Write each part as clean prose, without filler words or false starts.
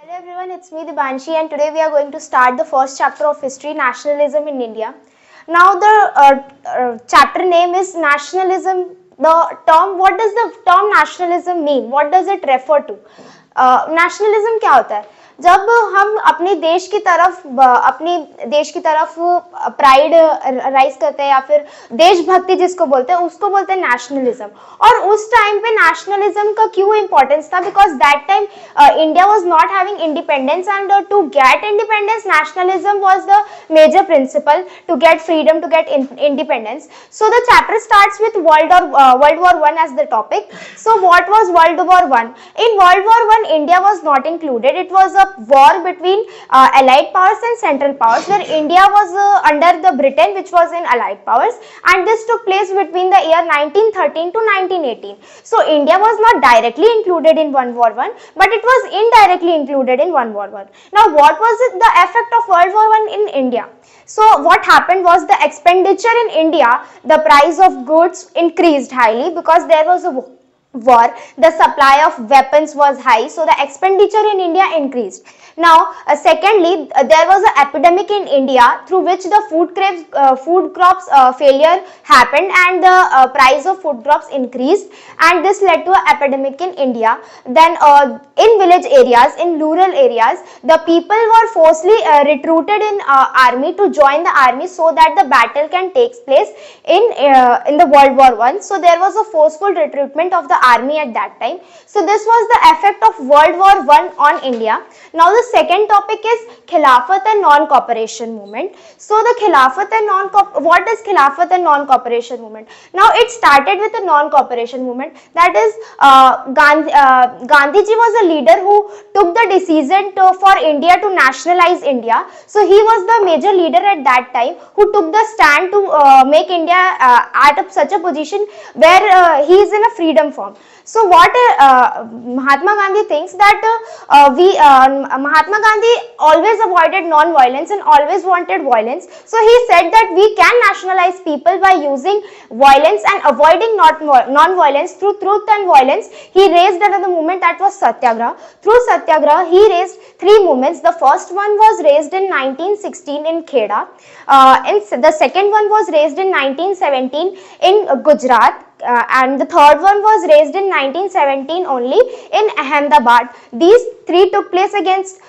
Hello everyone, it's me Dibanshi and today we are going to start the first chapter of history, nationalism in India. Now the chapter name is nationalism. The term, what does the term nationalism mean? What does it refer to? Nationalism क्या होता है? जब हम अपने देश की तरफ pride rise करते हैं या फिर देशभक्ति जिसको बोलते हैं उसको बोलते हैं नेशनलिज्म. और उस टाइम पे नेशनलिज्म का क्यों इंपॉर्टेंस था? Because that time India was not having independence and to get independence nationalism was the major principle to get freedom, to get independence. So the chapter starts with World War I as the topic. So what was World War I? In World War I, India was not included. It was a war between allied powers and central powers, where India was under the Britain, which was in allied powers, and this took place between the year 1913 to 1918. So India was not directly included in World War I, but it was indirectly included in World War I. Now what was the effect of World War I in India? So what happened was the expenditure in India, the price of goods increased highly because there was a war. The supply of weapons was high, so the expenditure in India increased. Now secondly, there was an epidemic in India through which the food crops failure happened and the price of food crops increased, and this led to an epidemic in India. Then in village areas, in rural areas, the people were forcibly recruited in army to join the army so that the battle can take place in the World War I. So there was a forceful recruitment of the army at that time. So this was the effect of World War I on India. Now the second topic is Khilafat and non-cooperation movement. So the Khilafat and what is Khilafat and non-cooperation movement? Now it started with a non-cooperation movement, that is Gandhiji was a leader who took the decision for India to nationalize India. So he was the major leader at that time who took the stand to make India at such a position where he is in a freedom form. So what Mahatma Gandhi thinks that Mahatma Gandhi always avoided non-violence and always wanted violence. So he said that we can nationalize people by using violence and avoiding non-violence through truth and violence. He raised another movement, that was Satyagraha. Through Satyagraha, he raised three movements. The first one was raised in 1916 in Kheda. And the second one was raised in 1917 in Gujarat. And the third one was raised in 1917 only in Ahmedabad. These three took place against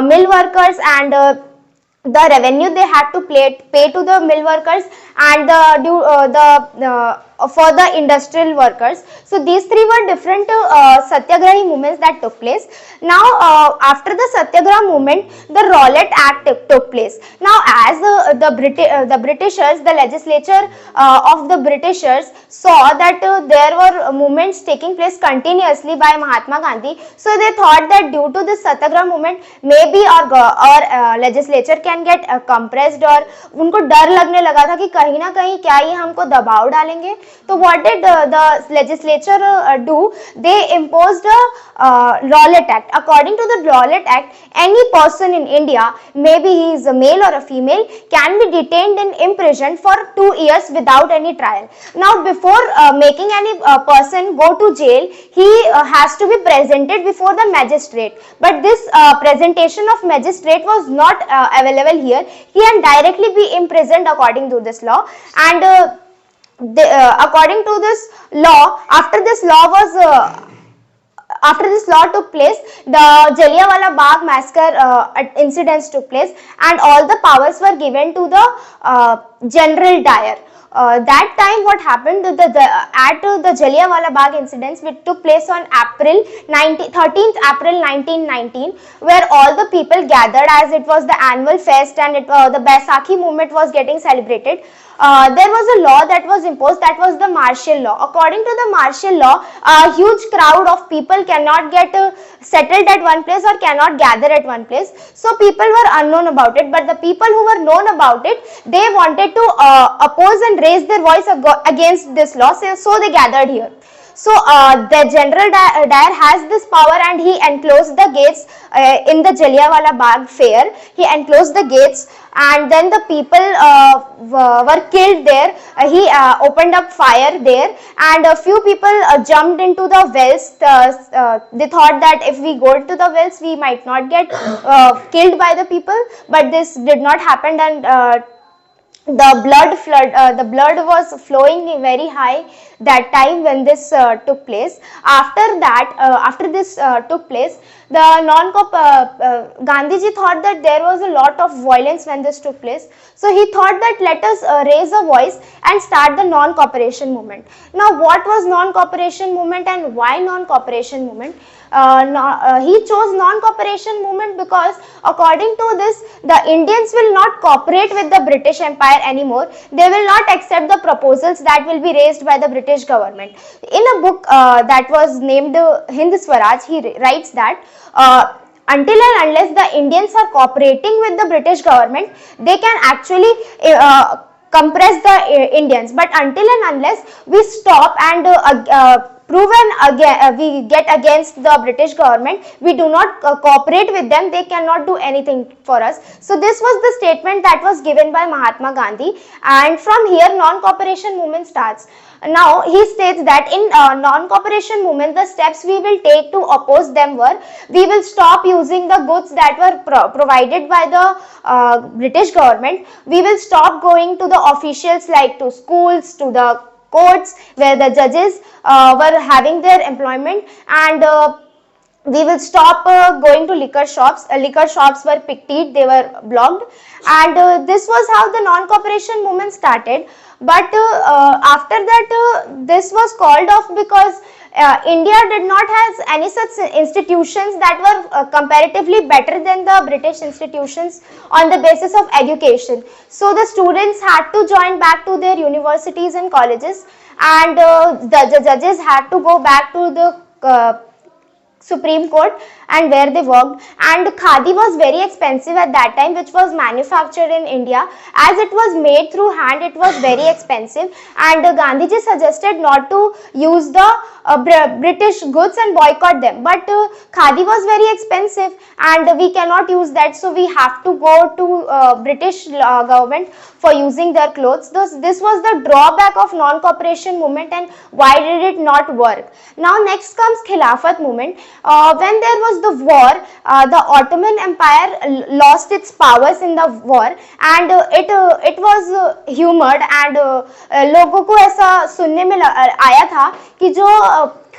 mill workers and the revenue they had to pay to the mill workers and for the industrial workers. So these three were different Satyagrahi movements that took place. Now after the Satyagraha movement, the Rowlatt Act took place. Now as the Britishers, the legislature of the Britishers saw that there were movements taking place continuously by Mahatma Gandhi, so they thought that due to this Satyagraha movement, maybe our legislature can get compressed, और उनको डर लगने लगा था कि कहीं ना कहीं क्या ये हमको दबाव डालेंगे. So what did the legislature do? They imposed a Rowlatt Act. According to the Rowlatt Act, any person in India, maybe he is a male or a female, can be detained and imprisoned for 2 years without any trial. Now before making any person go to jail, he has to be presented before the magistrate. But this presentation of magistrate was not available here. He can directly be imprisoned according to this law. And according to this law, after this law took place, the Jallianwala Bagh massacre incidents took place, and all the powers were given to the General Dyer. That time what happened, at the Jallianwala Bagh incidents which took place on 13th April 1919, where all the people gathered as it was the annual fest and the Baisakhi movement was getting celebrated. There was a law that was imposed, that was the martial law. According to the martial law, a huge crowd of people cannot get settled at one place or cannot gather at one place. So people were unknown about it, but the people who were known about it, they wanted to oppose and raise their voice against this law, so they gathered here. So the General Dyer has this power, and he enclosed the gates in the Jallianwala Bagh fair. He enclosed the gates, and then the people were killed there. He opened up fire there, and a few people jumped into the wells. They thought that if we go to the wells, we might not get killed by the people, but this did not happen, and the blood was flowing very high that time when this took place. After that, after this took place, the Gandhiji thought that there was a lot of violence when this took place. So he thought that let us raise a voice and start the non-cooperation movement. Now, what was non-cooperation movement and why non-cooperation movement? He chose non-cooperation movement because according to this, the Indians will not cooperate with the British Empire anymore. They will not accept the proposals that will be raised by the British government. In a book that was named Hind Swaraj, he writes that until and unless the Indians are cooperating with the British government, they can actually compress the Indians. But until and unless we stop and we get against the British government, we do not cooperate with them, they cannot do anything for us. So this was the statement that was given by Mahatma Gandhi, and from here non-cooperation movement starts. Now he states that in non-cooperation movement, the steps we will take to oppose them were, we will stop using the goods that were provided by the British government. We will stop going to the officials, like to schools, to the courts where the judges were having their employment, and we will stop going to liquor shops. Liquor shops were picketed, they were blocked, and this was how the non-cooperation movement started. But after that, this was called off because India did not have any such institutions that were comparatively better than the British institutions on the basis of education. So the students had to join back to their universities and colleges, and the judges had to go back to the Supreme Court and where they worked. And khadi was very expensive at that time, which was manufactured in India. As it was made through hand, it was very expensive, and Gandhiji suggested not to use the British goods and boycott them. But khadi was very expensive and we cannot use that, so we have to go to British government for using their clothes. This was the drawback of non-cooperation movement, and why did it not work. Now next comes Khilafat movement. When there was the war, the Ottoman Empire lost its powers in the war, and it was humored, and लोगों को ऐसा सुनने में आया था कि जो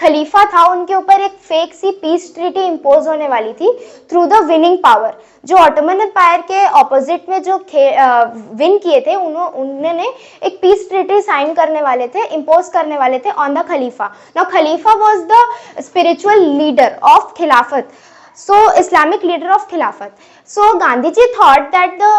खलीफा था उनके ऊपर एक फेक सी पीस ट्रीटी इंपोज होने वाली थी थ्रू द विनिंग पावर. जो ऑटोमन एम्पायर के ऑपोजिट में जो विन किए थे, उन्होंने एक पीस ट्रीटी साइन करने वाले थे, इंपोज करने वाले थे on the Khalifa. Now Khalifa was the spiritual leader of खिलाफत, so Islamic leader of Khilafat. So Gandhiji thought that the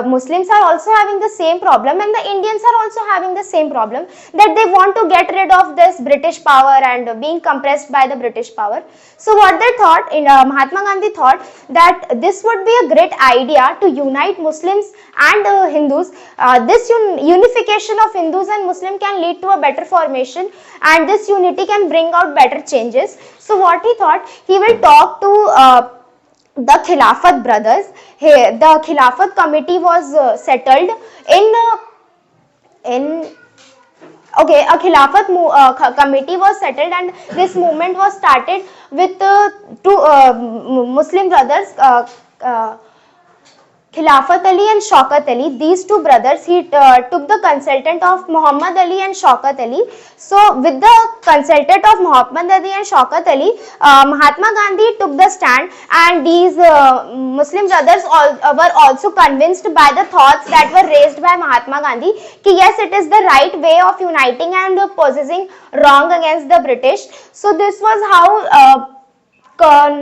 Muslims are also having the same problem, and the Indians are also having the same problem, that they want to get rid of this British power and being compressed by the British power. So what they thought, Mahatma Gandhi thought that this would be a great idea to unite Muslims and Hindus. This unification of Hindus and Muslims can lead to a better formation, and this unity can bring out better changes. So what he thought, he will talk to the Khilafat brothers. The Khilafat committee was settled okay, a Khilafat committee was settled, and this movement was started with two Muslim brothers, Khilafat Ali and Shaukat Ali. These two brothers, he took the consultant of Muhammad Ali and Shaukat Ali. So with the consultant of Muhammad Ali and Shaukat Ali, Mahatma Gandhi took the stand, and these Muslim brothers were also convinced by the thoughts that were raised by Mahatma Gandhi कि yes, it is the right way of uniting and possessing wrong against the British. So this was how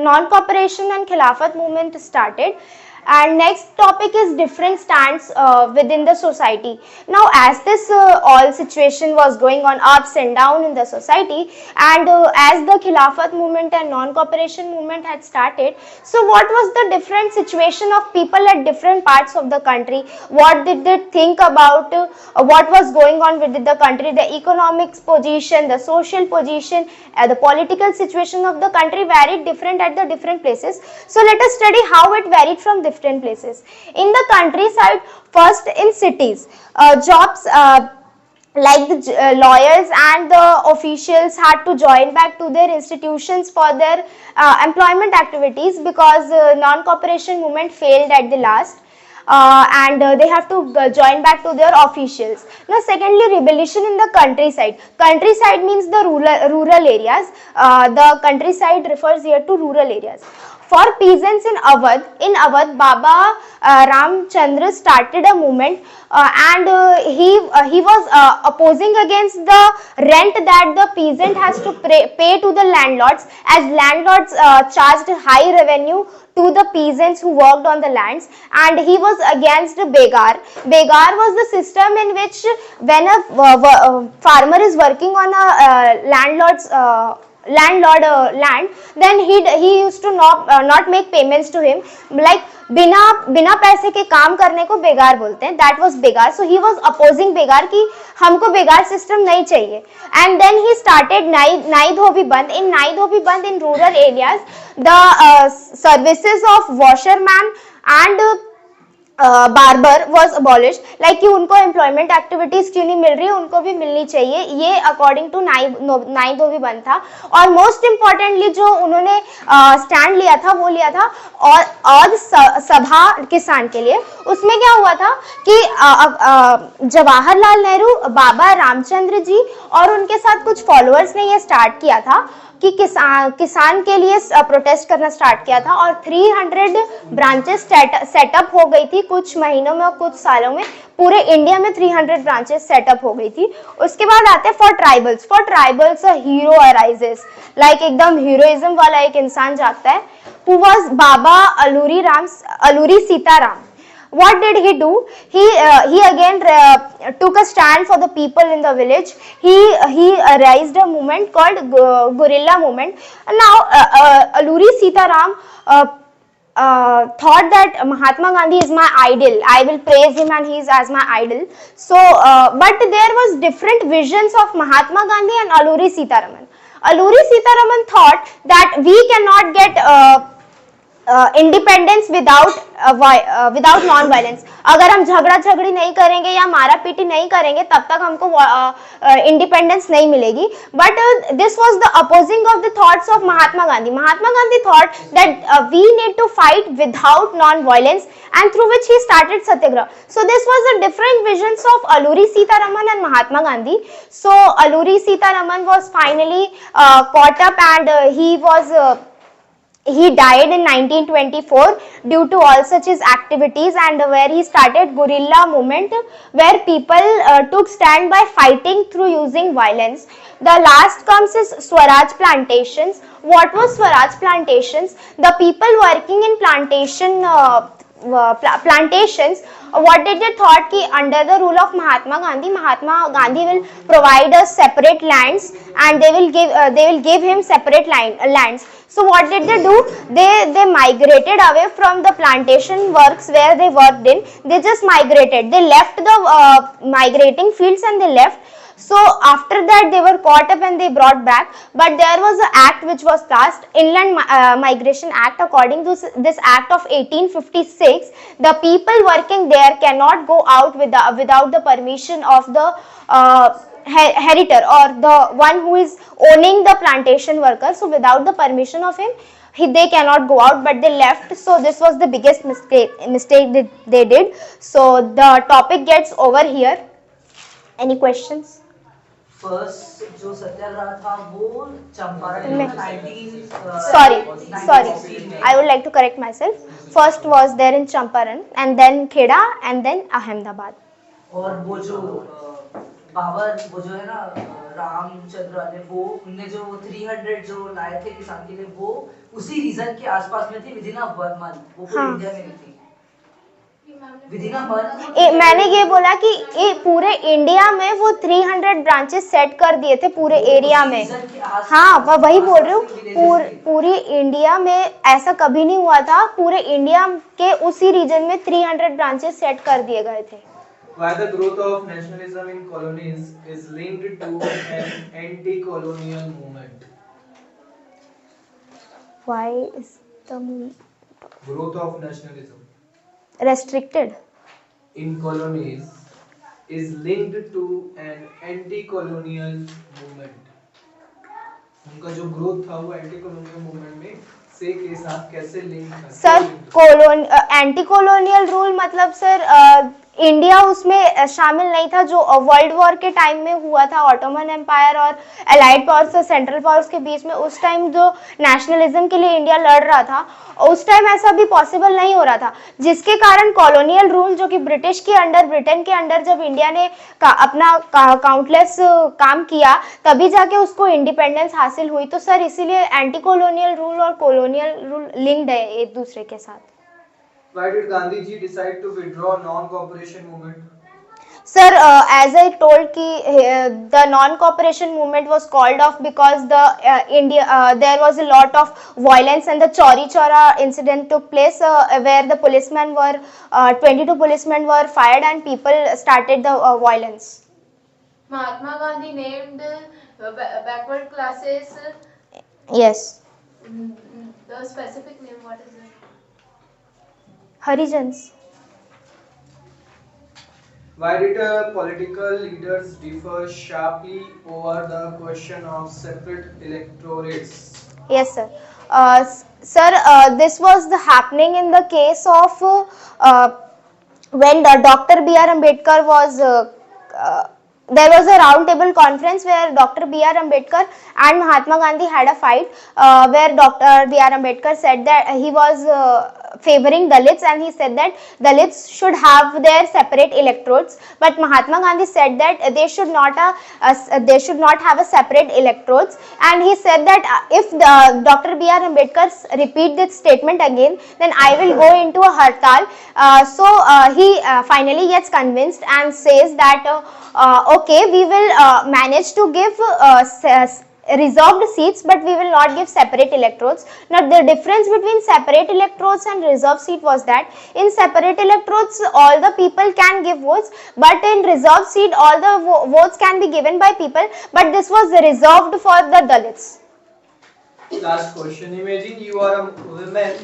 non-cooperation and Khilafat movement started. And next topic is different stands within the society. Now, as this all situation was going on ups and down in the society, and as the Khilafat movement and non-cooperation movement had started, so what was the different situation of people at different parts of the country? What did they think about what was going on within the country, the economics position, the social position, the political situation of the country varied different at the different places. So let us study how it varied from different places. In the countryside, first in cities, jobs like the lawyers and the officials had to join back to their institutions for their employment activities, because non-cooperation movement failed at the last. And they have to join back to their officials. Now, secondly, revolution in the countryside. Countryside means the rural areas. The countryside refers here to rural areas. For peasants in Awadh, Baba Ramchandra started a movement, and he was opposing against the rent that the peasant has to pay to the landlords, as landlords charged high revenue to the peasants who worked on the lands, and he was against Begar. Begar was the system in which when a farmer is working on a landlord land, then he used to not make payments to him, like बिना पैसे के काम करने को बेगार बोलते हैं. That was बेगार. सो ही वाज अपोजिंग बेगार कि हमको बेगार सिस्टम नहीं चाहिए. एंड देन ही स्टार्टेड नाई धोबी बंद. इन नाई धोबी बंद in rural areas, the services of washerman and barber was abolish. Like कि उनको एम्प्लॉयमेंट एक्टिविटीज क्यों नहीं मिल रही, उनको भी मिलनी चाहिए, ये अकॉर्डिंग टू नाई धोबी बंद था. और मोस्ट इम्पॉर्टेंटली जो उन्होंने स्टैंड लिया था वो लिया था और सभा किसान के लिए. उसमें क्या हुआ था कि जवाहरलाल नेहरू, बाबा रामचंद्र जी और उनके साथ कुछ फॉलोअर्स ने ये स्टार्ट किया था कि किसान के लिए प्रोटेस्ट करना स्टार्ट किया था. और 300 ब्रांचेस सेटअप हो गई थी कुछ महीनों में और कुछ सालों में. पूरे इंडिया में 300 ब्रांचेस सेटअप हो गई थी. उसके बाद आते हैं for tribals a hero arises. Like एकदम हीरोइज्म वाला एक इंसान जागता है, who was Baba Alluri Sitaram. What did he do? He again took a stand for the people in the village. He raised a movement called guerrilla movement. Now Alluri Sitaram thought that Mahatma Gandhi is my idol. I will praise him and he is as my idol. So but there was different visions of Mahatma Gandhi and Alluri Sitaraman. Alluri Sitaraman thought that we cannot get independence without non violence. अगर हम झगड़ा झगड़ी नहीं करेंगे या मारा PT नहीं करेंगे तब तक हमको इंडिपेंडेंस नहीं मिलेगी. But this was the opposing of the thoughts of Mahatma Gandhi. Mahatma Gandhi thought that we need to fight without non violence, and through which he started satyagraha. So this was the different visions of Alluri Sitaraman and Mahatma Gandhi. So Alluri Sitaraman was finally caught up, and he died in 1924 due to all such his activities, and where he started guerrilla movement, where people took stand by fighting through using violence. The last comes is Swaraj plantations. What was Swaraj plantations? The people working in plantations, what did they thought कि under the rule of Mahatma Gandhi will provide us separate lands, and they will give him separate lands. So what did they do? They migrated away from the plantation works where they worked in. They just migrated. They left the migrating fields and they left. So after that they were caught up and they brought back. But there was an act which was passed, Inland Migration Act. According to this act of 1856, the people working there cannot go out without the permission of the heritor, or the one who is owning the plantation worker. So without the permission of him, they cannot go out, but they left. So this was the biggest mistake that they did. So the topic gets over here. Any questions? First जो सत्याग्रह था वो चंपारण में 19 sorry I would like to correct myself. First was there in Champaran, and then Kheda, and then Ahmedabad. और वो जो बाबर वो जो है ना रामचंद्र वाले, वो उनने जो 300 जो लाए थे किसान के लिए, वो उसी रीजन के आसपास में थी, विदिन अ 1 मंथ. वो पूरी इंडिया में नहीं थी. विदिन अ मंथ मैंने ये बोला कि ये पूरे इंडिया में वो 300 ब्रांचेस सेट कर दिए थे पूरे एरिया में। हाँ वही बोल रही हूँ, पूरी इंडिया में ऐसा कभी नहीं हुआ था, पूरे इंडिया के उसी रीजन में 300 ब्रांचेस सेट कर दिए गए थे। Why the growth of nationalism in colonies is linked to an anti-colonial movement? Why is the Growth of nationalism restricted in colonies is linked to an anti-colonial movement. उनका जो growth था वो एंटी-colonial movement में से के साथ कैसे लिंक था? सर एंटी कॉलोनियल रूल मतलब सर इंडिया उसमें शामिल नहीं था, जो वर्ल्ड वॉर के टाइम में हुआ था ऑटोमन एम्पायर और एलाइड पावर्स और सेंट्रल पावर्स के बीच में। उस टाइम जो नेशनलिज्म के लिए इंडिया लड़ रहा था, उस टाइम ऐसा भी पॉसिबल नहीं हो रहा था, जिसके कारण कॉलोनियल रूल जो कि ब्रिटेन के अंडर जब इंडिया ने अपना काउंटलेस काम किया तभी जाके उसको इंडिपेंडेंस हासिल हुई। तो सर इसीलिए एंटी कॉलोनियल रूल और कॉलोनियल रूल लिंक्ड है एक दूसरे के साथ। Why did Gandhi ji decide to withdraw non-cooperation movement? Sir, as I told ki the non-cooperation movement was called off because there was a lot of violence and the Chauri Chaura incident took place where the 22 policemen were fired and people started the violence. Mahatma Gandhi named backward classes. Yes. The specific name, what is it? Harijans. Why did political leaders differ sharply over the question of separate electorates? Yes, sir. Sir, this was happening in the case of when Dr. B.R. Ambedkar was. There was a round table conference where Dr. B.R. Ambedkar and Mahatma Gandhi had a fight where Dr. B.R. Ambedkar said that he was favoring Dalits and he said that Dalits should have their separate electorates, but Mahatma Gandhi said that they should not have a separate electorates, and he said that if Dr. B.R. Ambedkar repeat this statement again, then I will go into a hartal. So he finally gets convinced and says that okay, we will manage to give reserved seats, but we will not give separate electorates. Now the difference between separate electorates and reserved seat was that in separate electorates all the people can give votes, but in reserved seat all the votes can be given by people, but this was reserved for the Dalits. Last question. Imagine you are a woman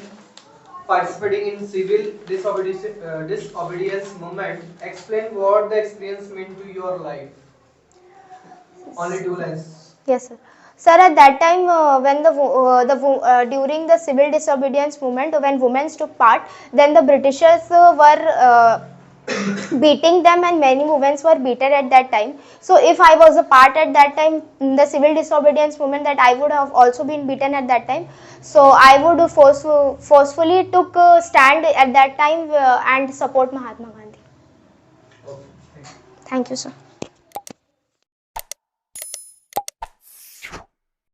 participating in civil disobedience movement. Explain what the experience meant to your life. Only 2 lines. Yes, sir. Sir, at that time, when during the civil disobedience movement, when women took part, then the Britishers were beating them, and many women were beaten at that time. So, if I was a part at that time in the civil disobedience movement, that I would have also been beaten at that time. So, I would forcefully took stand at that time and support Mahatma Gandhi. Okay. Thank you, sir.